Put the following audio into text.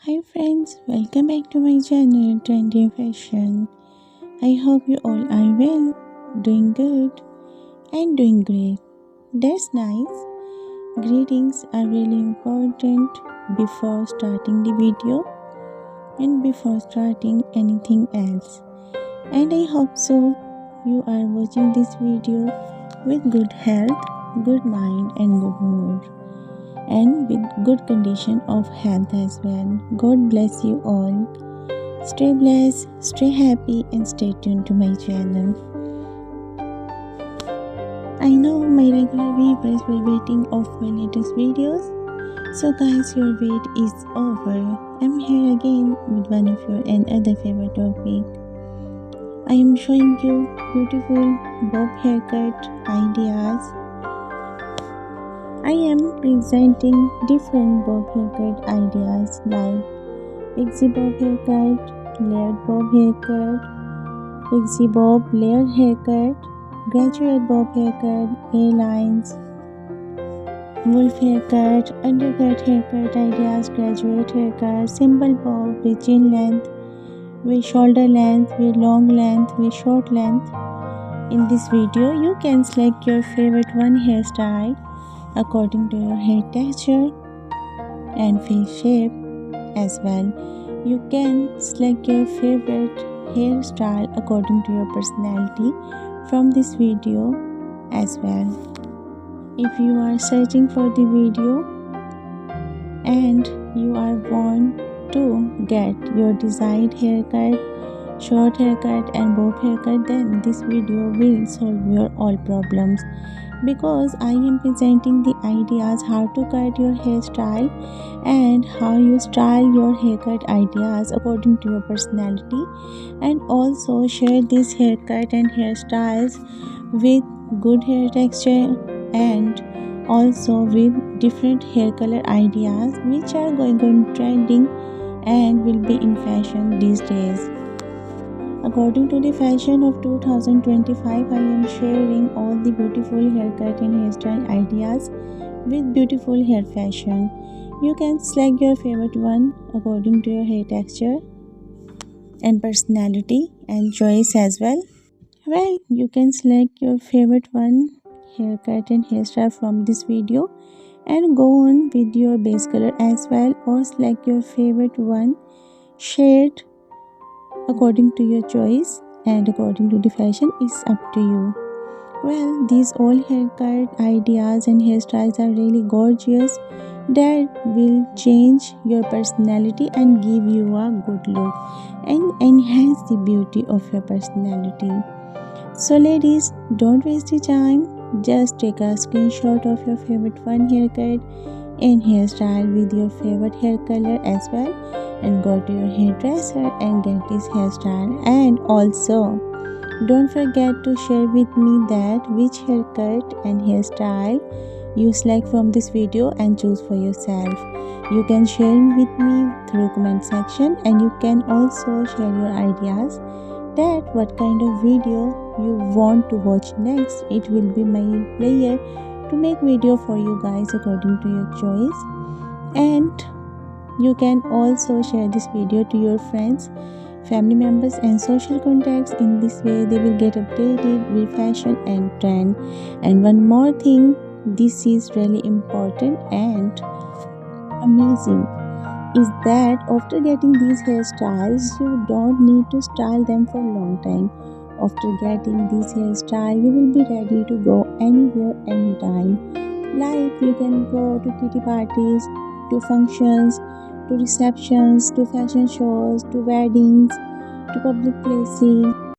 Hi friends, welcome back to my channel Trendy Fashion. I hope you all are well, doing good and doing great. That's nice. Greetings are really important before starting the video and before starting anything else. And I hope so you are watching this video with good health, good mind and good mood, and with good condition of health as well. God bless you all. Stay blessed, stay happy and stay tuned to my channel. I know my regular viewers were waiting of my latest videos. So guys, your wait is over. I'm here again with one of your another favorite topic. I am showing you beautiful bob haircut ideas. I am presenting different bob haircut ideas like pixie bob haircut, layered bob haircut, pixie bob layered haircut, graduate bob haircut, A-lines, wolf haircut, undercut haircut ideas, graduate haircut, simple bob with chin length, with shoulder length, with long length, with short length. In this video, you can select your favorite one hairstyle according to your hair texture and face shape as well. You can select your favorite hairstyle according to your personality from this video as well. If you are searching for the video and you are want to get your desired haircut, short haircut and bob haircut, then this video will solve your all problems, because I am presenting the ideas how to cut your hairstyle and how you style your haircut ideas according to your personality, and also share this haircut and hairstyles with good hair texture and also with different hair color ideas which are going on trending and will be in fashion these days. According to the fashion of 2025, I am sharing all the beautiful haircut and hairstyle ideas with beautiful hair fashion. You can select your favorite one according to your hair texture and personality and choice as well. Well, you can select your favorite one haircut and hairstyle from this video and go on with your base color as well, or select your favorite one shade according to your choice and according to the fashion is up to you. Well, these all haircut ideas and hairstyles are really gorgeous that will change your personality and give you a good look and enhance the beauty of your personality. So ladies, don't waste your time. Just take a screenshot of your favorite fun haircut and hairstyle with your favorite hair color as well, and go to your hairdresser and get this hairstyle. And also don't forget to share with me that which haircut and hairstyle you select from this video and choose for yourself. You can share with me through comment section, and you can also share your ideas that what kind of video you want to watch next. It will be my pleasure to make video for you guys according to your choice. And you can also share this video to your friends, family members and social contacts. In this way they will get updated with fashion and trend. And one more thing, this is really important and amazing, is that after getting these hairstyles you don't need to style them for a long time. After getting this hairstyle you will be ready to go anywhere anytime. Like you can go to kitty parties, to functions, to receptions, to fashion shows, to weddings, to public places.